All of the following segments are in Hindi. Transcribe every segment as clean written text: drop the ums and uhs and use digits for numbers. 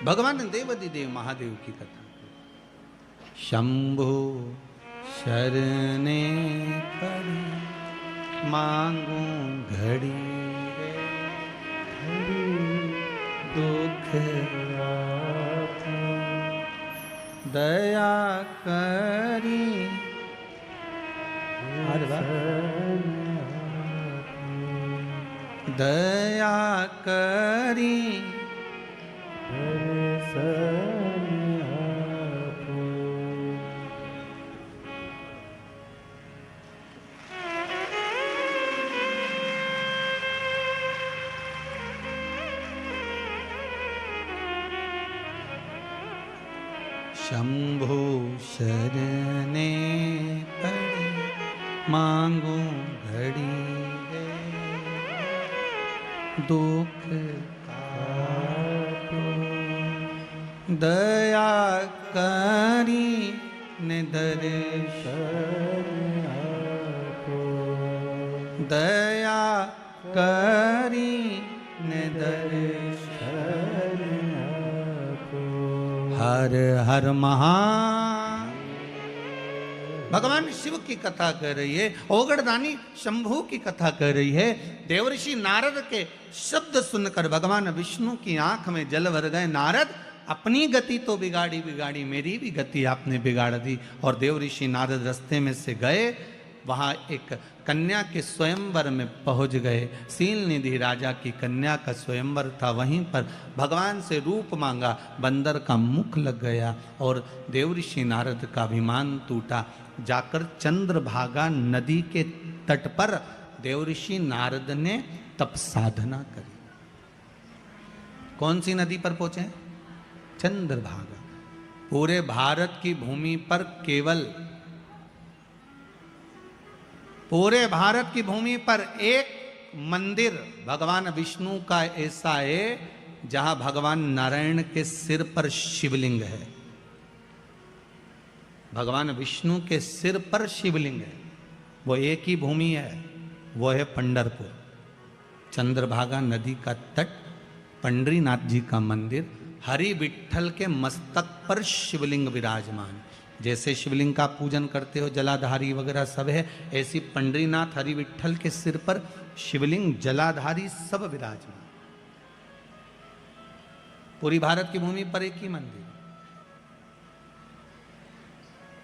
भगवान देवाधिदेव महादेव की कथा। शंभु शरणे पड़ी मांगू घड़ी रे, घड़ी दुख आपो, दया करी। दया करी शंभु शरणे पड़े मांगू घड़ी रे, दुख काटो, दया करी ने दर्शन आपो, दया करी ने दर्शन आपो। हर हर महा। भगवान शिव की कथा कर रही है, ओगड़दानी शंभू की कथा कर रही है। देवर्षि नारद के शब्द सुनकर भगवान विष्णु की आंख में जल भर गए। नारद, अपनी गति तो बिगाड़ी बिगाड़ी, मेरी भी गति आपने बिगाड़ दी। और देवर्षि नारद रास्ते में से गए, वहां एक कन्या के स्वयंवर में पहुंच गए। सील निधि राजा की कन्या का स्वयंवर था, वहीं पर भगवान से रूप मांगा, बंदर का मुख लग गया और देवर्षि नारद का अभिमान टूटा। जाकर चंद्रभागा नदी के तट पर देवर्षि नारद ने तप साधना करी। कौन सी नदी पर पहुंचे? चंद्रभागा। पूरे भारत की भूमि पर केवल, पूरे भारत की भूमि पर एक मंदिर भगवान विष्णु का ऐसा है जहां भगवान नारायण के सिर पर शिवलिंग है। भगवान विष्णु के सिर पर शिवलिंग है, वो एक ही भूमि है, वो है पंढरपुर। चंद्रभागा नदी का तट, पंडरीनाथ जी का मंदिर, हरि विठ्ठल के मस्तक पर शिवलिंग विराजमान। जैसे शिवलिंग का पूजन करते हो, जलाधारी वगैरह सब है, ऐसी पंडरीनाथ हरि विठ्ठल के सिर पर शिवलिंग, जलाधारी सब विराजमान। पूरी भारत की भूमि पर एक ही मंदिर।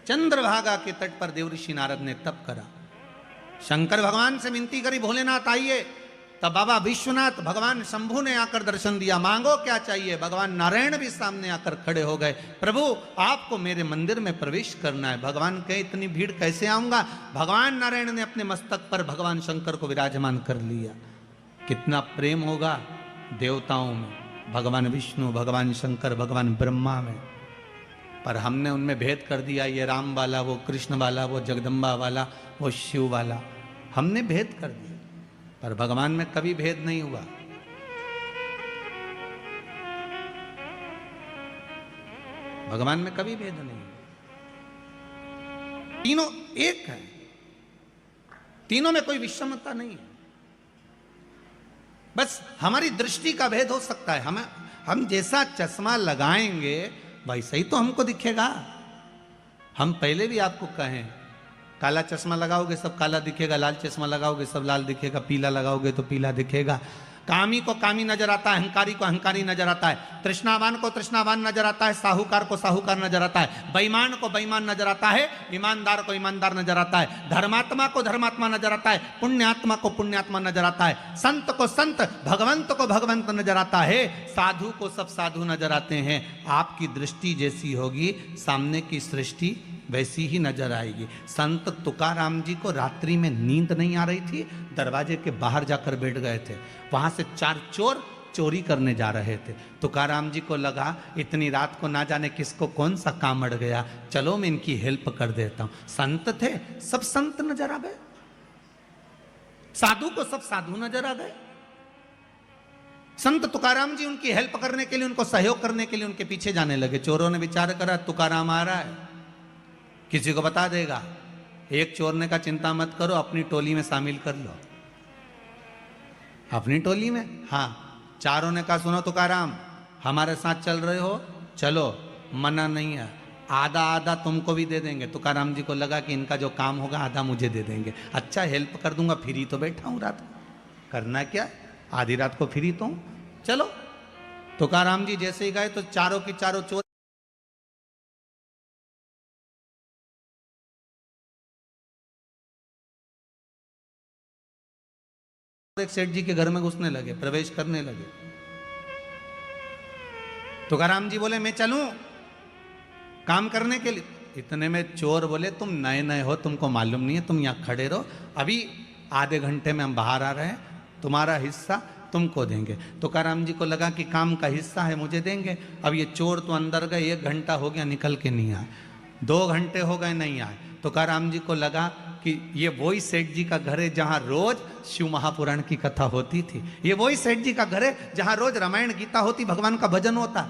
चंद्रभागा के तट पर देवर्षि नारद ने तप करा। शंकर भगवान से विनती करी, भोलेनाथ आइए। तब बाबा विश्वनाथ, भगवान शंभु ने आकर दर्शन दिया। मांगो क्या चाहिए? भगवान नारायण भी सामने आकर खड़े हो गए। प्रभु, आपको मेरे मंदिर में प्रवेश करना है। भगवान कहे, इतनी भीड़ कैसे आऊंगा? भगवान नारायण ने अपने मस्तक पर भगवान शंकर को विराजमान कर लिया। कितना प्रेम होगा देवताओं में, भगवान विष्णु, भगवान शंकर, भगवान ब्रह्मा में। पर हमने उनमें भेद कर दिया, ये राम वाला, वो कृष्ण वाला, वो जगदम्बा वाला, वो शिव वाला, हमने भेद कर दिया। पर भगवान में कभी भेद नहीं हुआ। भगवान में कभी भेद नहीं, तीनों एक है, तीनों में कोई विषमता नहीं है। बस हमारी दृष्टि का भेद हो सकता है। हम जैसा चश्मा लगाएंगे वैसा ही तो हमको दिखेगा। हम पहले भी आपको कहें, काला चश्मा लगाओगे सब काला दिखेगा, लाल चश्मा लगाओगे सब लाल दिखेगा, पीला लगाओगे तो पीला दिखेगा। कामी को कामी नजर आता है, अहंकारी को अहंकारी नजर आता है, तृष्णावान को तृष्णावान नजर आता है, साहूकार को साहूकार नजर आता है, बेईमान को बेईमान नजर आता है, ईमानदार को ईमानदार नजर आता है, धर्मात्मा को धर्मात्मा नजर आता है, पुण्यात्मा को पुण्यात्मा नजर आता है, संत को संत, भगवंत को भगवंत नजर आता है, साधु को सब साधु नजर आते हैं। आपकी दृष्टि जैसी होगी, सामने की सृष्टि वैसी ही नजर आएगी। संत तुकाराम जी को रात्रि में नींद नहीं आ रही थी, दरवाजे के बाहर जाकर बैठ गए थे। वहां से 4 चोर चोरी करने जा रहे थे। तुकाराम जी को लगा इतनी रात को ना जाने किसको कौन सा काम अड़ गया, चलो मैं इनकी हेल्प कर देता हूं। संत थे, सब संत नजर आ गए, साधु को सब साधु नजर आ गए। संत तुकाराम जी उनकी हेल्प करने के लिए, उनको सहयोग करने के लिए उनके पीछे जाने लगे। चोरों ने विचार करा तुकाराम आ रहा है, किसी को बता देगा। एक चोर ने कहा चिंता मत करो, अपनी टोली में शामिल कर लो। अपनी टोली में? हाँ। चारों ने कहा सुनो तुकाराम, हमारे साथ चल रहे हो, चलो, मना नहीं है, आधा आधा तुमको भी दे देंगे। तुकाराम जी को लगा कि इनका जो काम होगा आधा मुझे दे देंगे, अच्छा हेल्प कर दूंगा, फ्री तो बैठा हूं रात को, करना क्या, आधी रात को फ्री तो हूं, चलो। तुकाराम जी जैसे ही गए तो चारों की चारों चोर एक सेठ जी के घर में घुसने लगे, प्रवेश करने लगे। तुकाराम जी बोले मैं चलूं काम करने के लिए। इतने में चोर बोले तुम नए नए हो, तुमको मालूम नहीं है, तुम यहां खड़े रहो, अभी आधे घंटे में हम बाहर आ रहे हैं, तुम्हारा हिस्सा तुमको देंगे। तुकाराम जी को लगा कि काम का हिस्सा है, मुझे देंगे। अब ये चोर तो अंदर गए, 1 घंटा हो गया निकल के नहीं आए, 2 घंटे हो गए नहीं आए। तुकाराम जी को लगा कि ये वही सेठ जी का घर है जहां रोज शिव महापुराण की कथा होती थी, ये वही सेठ जी का घर है जहां रोज रामायण गीता होती, भगवान का भजन होता।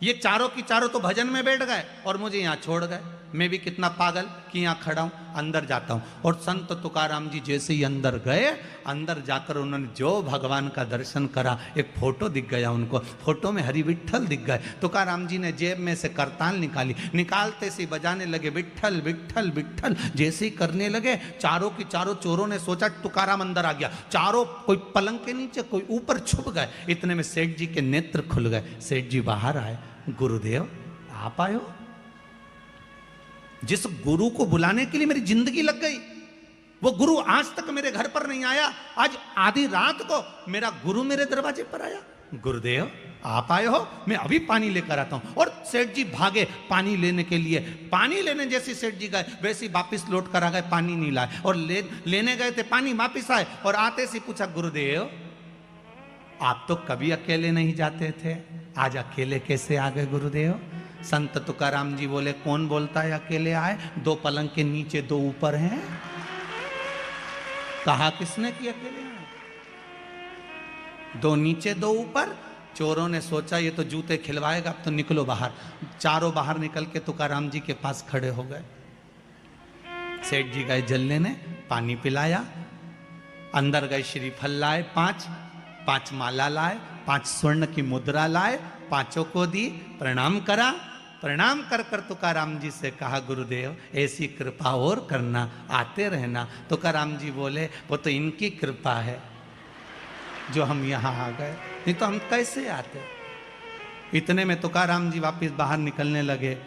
ये चारों की चारों तो भजन में बैठ गए और मुझे यहाँ छोड़ गए, मैं भी कितना पागल कि यहाँ खड़ा हूँ, अंदर जाता हूँ। और संत तुकाराम जी जैसे ही अंदर गए, अंदर जाकर उन्होंने जो भगवान का दर्शन करा, एक फोटो दिख गया उनको, फोटो में हरि विठ्ठल दिख गए। तुकाराम जी ने जेब में से करताल निकाली, निकालते से बजाने लगे विठ्ठल विठ्ठल विठ्ठल। जैसे ही करने लगे, चारों की चारों चोरों ने सोचा तुकाराम अंदर आ गया, चारों कोई पलंग के नीचे, कोई ऊपर छुप गए। इतने में सेठ जी के नेत्र खुल गए, सेठ जी बाहर आए, गुरुदेव आप आए हो? जिस गुरु को बुलाने के लिए मेरी जिंदगी लग गई, वो गुरु आज तक मेरे घर पर नहीं आया, आज आधी रात को मेरा गुरु मेरे दरवाजे पर आया। गुरुदेव आप आए हो, मैं अभी पानी लेकर आता हूं। और सेठ जी भागे पानी लेने के लिए, पानी लेने जैसे सेठ जी गए वैसे वापिस लौट कर आ गए, पानी नहीं लाए। और लेने गए थे पानी, वापिस आए और आते से पूछा गुरुदेव आप तो कभी अकेले नहीं जाते थे, आज अकेले कैसे आ गए गुरुदेव? संत तुकाराम जी बोले कौन बोलता है अकेले आए, 2 पलंग के नीचे 2 ऊपर हैं, कहा किसने कि अकेले आए? 2 नीचे 2 ऊपर। चोरों ने सोचा ये तो जूते खिलवाएगा, अब तो निकलो बाहर। चारों बाहर निकल के तुकाराम जी के पास खड़े हो गए। सेठ जी गए जल लेने, पानी पिलाया, अंदर गए श्रीफल लाए 5 माला लाए, 5 स्वर्ण की मुद्रा लाए, 5 को दी, प्रणाम करा। प्रणाम कर कर तुकाराम जी से कहा गुरुदेव ऐसी कृपा और करना, आते रहना। तुकाराम जी बोले वो तो इनकी कृपा है जो हम यहाँ आ गए, नहीं तो हम कैसे आते। इतने में तुकाराम जी वापिस बाहर निकलने लगे।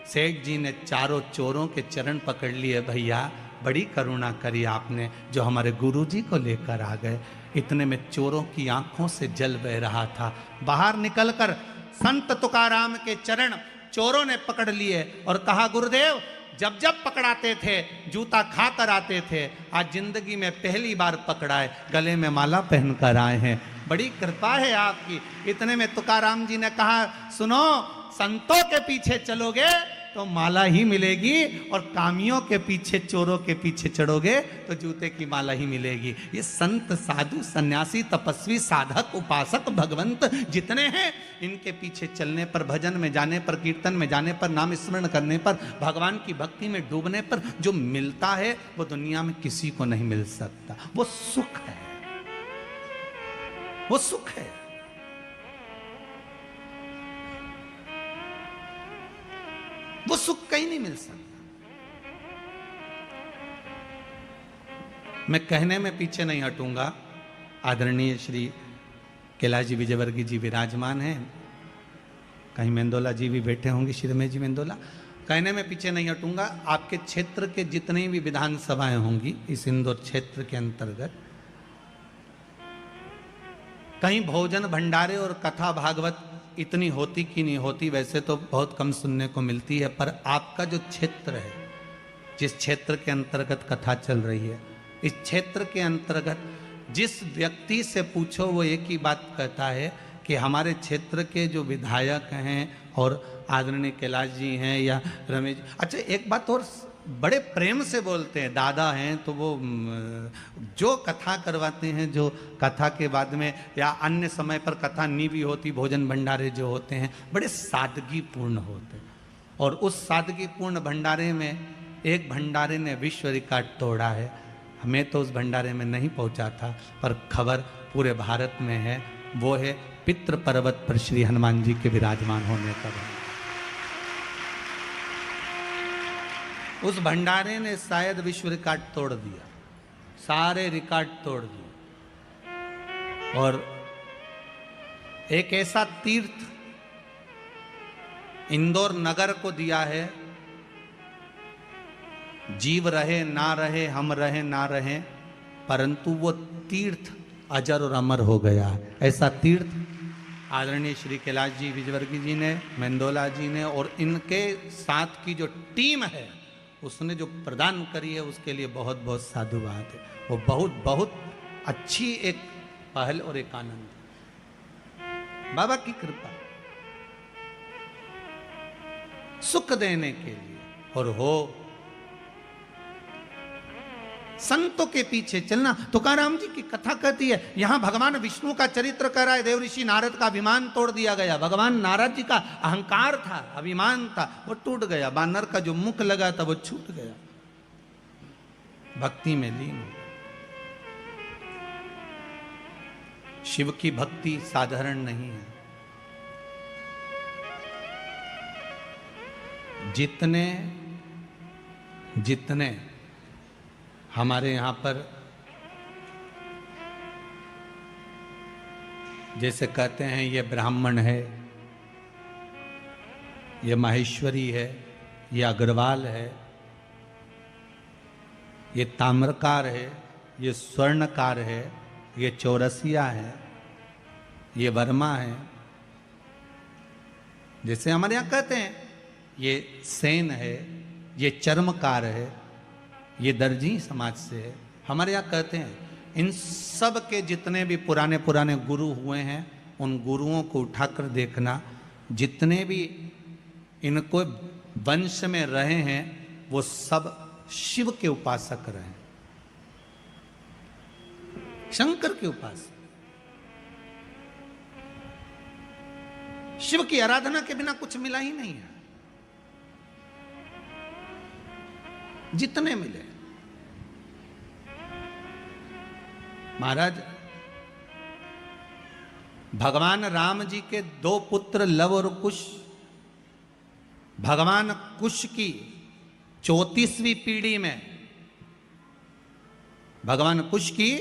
सेठ जी ने चारों चोरों के चरण पकड़ लिए, भैया बड़ी करुणा करी आपने जो हमारे गुरु जी को लेकर आ गए। इतने में चोरों की आंखों से जल बह रहा था। बाहर निकलकर संत तुकाराम के चरण चोरों ने पकड़ लिए और कहा गुरुदेव जब जब पकड़ाते थे जूता खा कर आते थे, आज जिंदगी में पहली बार पकड़ाए, गले में माला पहनकर आए हैं, बड़ी कृपा है आपकी। इतने में तुकाराम जी ने कहा सुनो, संतों के पीछे चलोगे तो माला ही मिलेगी, और कामियों के पीछे चोरों के पीछे चढ़ोगे तो जूते की माला ही मिलेगी। ये संत साधु सन्यासी तपस्वी साधक उपासक भगवंत जितने हैं, इनके पीछे चलने पर, भजन में जाने पर, कीर्तन में जाने पर, नाम स्मरण करने पर, भगवान की भक्ति में डूबने पर जो मिलता है वो दुनिया में किसी को नहीं मिल सकता। वो सुख है, वो सुख है। वो सुख कहीं नहीं मिल सकता। मैं कहने में पीछे नहीं हटूंगा। आदरणीय श्री कैलाश जी विजयवर्गीय जी विराजमान हैं, कहीं मेंदोला जी भी बैठे होंगे, श्रीमय जी मेंदोला। कहने में पीछे नहीं हटूंगा। आपके क्षेत्र के जितनी भी विधानसभाएं होंगी इस इंदौर क्षेत्र के अंतर्गत, कहीं भोजन भंडारे और कथा भागवत इतनी होती कि नहीं होती, वैसे तो बहुत कम सुनने को मिलती है, पर आपका जो क्षेत्र है, जिस क्षेत्र के अंतर्गत कथा चल रही है, इस क्षेत्र के अंतर्गत जिस व्यक्ति से पूछो वो एक ही बात कहता है कि हमारे क्षेत्र के जो विधायक हैं और आदरणीय कैलाश जी हैं या रमेश, अच्छा एक बात और बड़े प्रेम से बोलते हैं, दादा हैं तो वो जो कथा करवाते हैं, जो कथा के बाद में या अन्य समय पर कथा नहीं भी होती, भोजन भंडारे जो होते हैं बड़े सादगीपूर्ण होते हैं। और उस सादगीपूर्ण भंडारे में एक भंडारे ने विश्व रिकॉर्ड तोड़ा है। हमें तो उस भंडारे में नहीं पहुंचा था, पर खबर पूरे भारत में है। वो है पितृ पर्वत पर श्री हनुमान जी के विराजमान होने का। उस भंडारे ने शायद विश्व रिकॉर्ड तोड़ दिया, सारे रिकॉर्ड तोड़ दिए। और एक ऐसा तीर्थ इंदौर नगर को दिया है, जीव रहे ना रहे, हम रहे ना रहे, परंतु वो तीर्थ अजर और अमर हो गया। ऐसा तीर्थ आदरणीय श्री कैलाश जी विजयवर्गीय जी ने, मेंदोला जी ने और इनके साथ की जो टीम है उसने जो प्रदान करी है, उसके लिए बहुत बहुत साधुवाद है। वो बहुत बहुत अच्छी एक पहल और एक आनंद, बाबा की कृपा सुख देने के लिए। और हो संतों के पीछे चलना। तुकाराम जी की कथा कहती है, यहां भगवान विष्णु का चरित्र कर रहा है। देवऋषि नारद का अभिमान तोड़ दिया गया। भगवान नारद जी का अहंकार था, अभिमान था, वो टूट गया। बानर का जो मुख लगा था वो छूट गया, भक्ति में लीन हो। शिव की भक्ति साधारण नहीं है। जितने जितने हमारे यहां पर जैसे कहते हैं ये ब्राह्मण है, ये माहेश्वरी है, ये अग्रवाल है, ये ताम्रकार है, ये स्वर्णकार है, ये चौरसिया है, ये वर्मा है, जैसे हमारे यहाँ कहते हैं ये सेन है, ये चर्मकार है, ये दर्जी समाज से है। हमारे यहाँ कहते हैं इन सब के जितने भी पुराने पुराने गुरु हुए हैं, उन गुरुओं को उठाकर देखना। जितने भी इनको वंश में रहे हैं वो सब शिव के उपासक रहे, शंकर के उपासक। शिव की आराधना के बिना कुछ मिला ही नहीं है। जितने मिले महाराज, भगवान राम जी के दो पुत्र लव और कुश, भगवान कुश की 34वीं पीढ़ी में, भगवान कुश की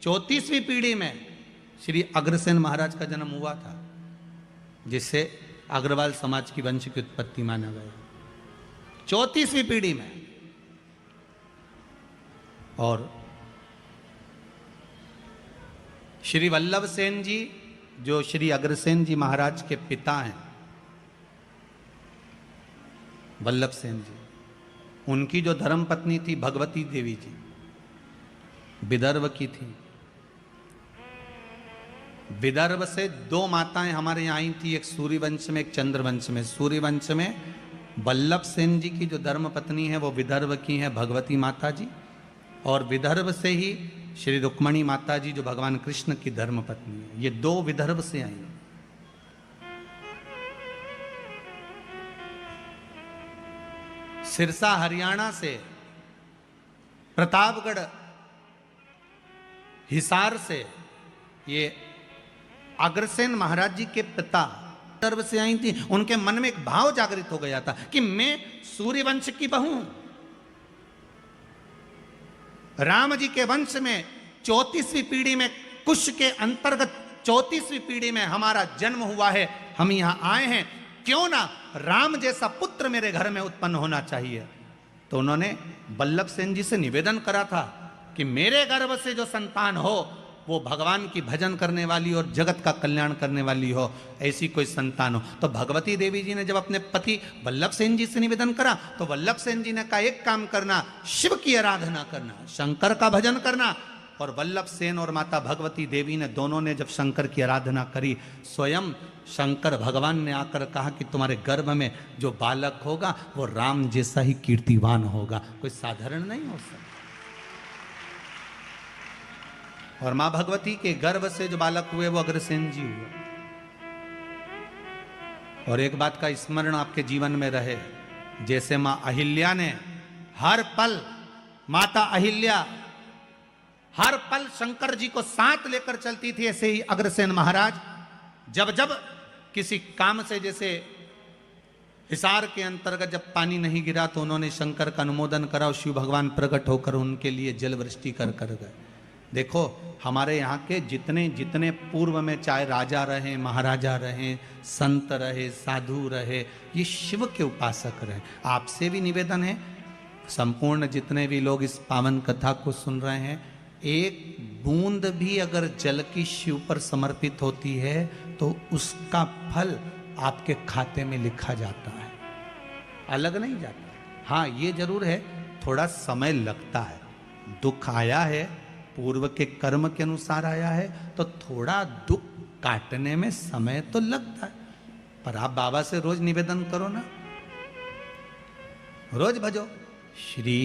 34वीं पीढ़ी में श्री अग्रसेन महाराज का जन्म हुआ था, जिससे अग्रवाल समाज की वंश की उत्पत्ति माना गया। 34वीं पीढ़ी में। और श्री वल्लभ सेन जी जो श्री अग्रसेन जी महाराज के पिता हैं, वल्लभ सेन जी, उनकी जो धर्म पत्नी थी भगवती देवी जी, विदर्भ की थी। विदर्भ से दो माताएं हमारे यहाँ आई थी, एक सूर्यवंश में, एक चंद्रवंश में। सूर्यवंश में वल्लभ सेन जी की जो धर्म पत्नी है वो विदर्भ की है भगवती माता जी, और विदर्भ से ही श्री रुक्मणी माता जी जो भगवान कृष्ण की धर्म पत्नी है। ये दो विदर्भ से आई। सिरसा हरियाणा से, प्रतापगढ़ हिसार से ये अग्रसेन महाराज जी के पिता विदर्भ से आई थी। उनके मन में एक भाव जागृत हो गया था कि मैं सूर्यवंश की बहू हूं। राम जी के वंश में 34वीं पीढ़ी में, कुश के अंतर्गत 34वीं पीढ़ी में हमारा जन्म हुआ है। हम यहां आए हैं, क्यों ना राम जैसा पुत्र मेरे घर में उत्पन्न होना चाहिए। तो उन्होंने वल्लभ सेन जी से निवेदन करा था कि मेरे गर्भ से जो संतान हो वो भगवान की भजन करने वाली और जगत का कल्याण करने वाली हो, ऐसी कोई संतान हो। तो भगवती देवी जी ने जब अपने पति वल्लभ सेन जी से निवेदन करा तो वल्लभ सेन जी ने कहा एक काम करना, शिव की आराधना करना, शंकर का भजन करना। और वल्लभ सेन और माता भगवती देवी ने दोनों ने जब शंकर की आराधना करी, स्वयं शंकर भगवान ने आकर कहा कि तुम्हारे गर्भ में जो बालक होगा वो राम जैसा ही कीर्तिवान होगा, कोई साधारण नहीं हो सकता। और मां भगवती के गर्भ से जो बालक हुए वो अग्रसेन जी हुए। और एक बात का स्मरण आपके जीवन में रहे, जैसे मां अहिल्या ने हर पल, माता अहिल्या हर पल शंकर जी को साथ लेकर चलती थी, ऐसे ही अग्रसेन महाराज जब जब किसी काम से, जैसे हिसार के अंतर्गत जब पानी नहीं गिरा तो उन्होंने शंकर का अनुमोदन करा और शिव भगवान प्रकट होकर उनके लिए जल वृष्टि कर कर गए। देखो हमारे यहाँ के जितने जितने पूर्व में चाहे राजा रहे, महाराजा रहे, संत रहे, साधु रहे, ये शिव के उपासक रहे। आपसे भी निवेदन है, संपूर्ण जितने भी लोग इस पावन कथा को सुन रहे हैं, एक बूंद भी अगर जल की शिव पर समर्पित होती है तो उसका फल आपके खाते में लिखा जाता है, अलग नहीं जाता। हाँ ये जरूर है, थोड़ा समय लगता है, दुख आया है, पूर्व के कर्म के अनुसार आया है, तो थोड़ा दुख काटने में समय तो लगता है। पर आप बाबा से रोज निवेदन करो ना, रोज भजो श्री